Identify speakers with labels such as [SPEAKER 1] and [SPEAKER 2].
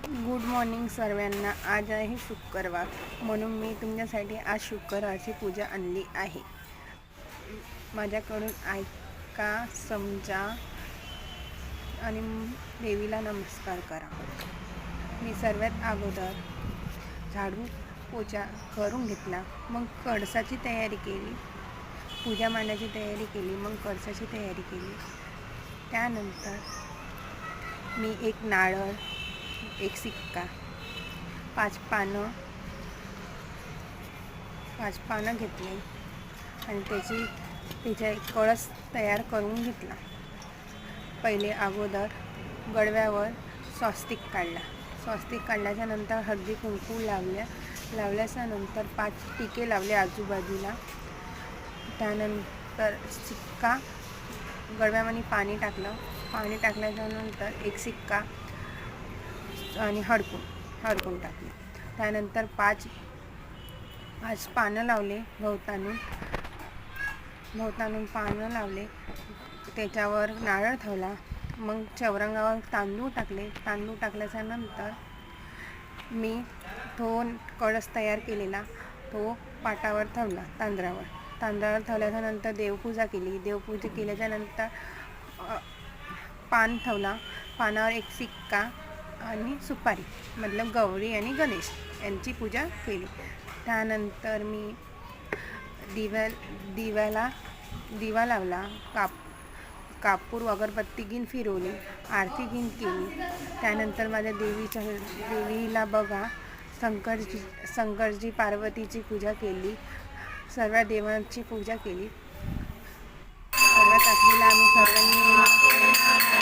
[SPEAKER 1] Good morning सर्वांना. आज आहे शुक्रवार, म्हणून मी तुमच्यासाठी आज शुक्रवारची पूजा आणली आहे. माझ्याकडून ऐका, समजा आणि देवीला नमस्कार करा. मी सर्वात अगोदर झाडू पोछा करून घेतला, मग कळसाची तयारी केली, पूजा मांडण्याची तयारी केली, मग कळसाची तयारी केली. त्यानंतर मी एक नारळ, एक सिक्का, 5 पानं घेतले आणि त्याचा एक कळस तयार करून घेतला. पहिले अगोदर गडव्यावर स्वस्तिक काढला. स्वस्तिक काढल्याच्या नंतर हळदी कुंकू लावल्याच्या नंतर 5 टिके लावले आजूबाजूला. त्यानंतर सिक्का गडव्यामध्ये पाणी टाकल्याच्या नंतर एक सिक्का आणि हडकून टाकले. त्यानंतर 5 पानं लावले, भोवतानून पानं लावले, त्याच्यावर नारळ ठेवला. मग चौरंगावर तांदूळ टाकल्याच्या नंतर मी तो कळस तयार केलेला तो पाटावर ठेवला. तांदळावर ठेवल्याच्या नंतर देवपूजा केल्याच्या नंतर पान ठेवला. पानावर एक सिक्का आणि सुपारी, मतलब गौरी आणि गणेश यांची पूजा केली. त्यानंतर मी दिवा लावला, कापूर अगरबत्ती घेऊन फिरवली, आरती घेऊन केली. त्यानंतर माझ्या देवीला बघा शंकरजी पार्वतीची पूजा केली, सर्व देवांची पूजा केली. सर्वात आखरीला आम्ही सर्वांनी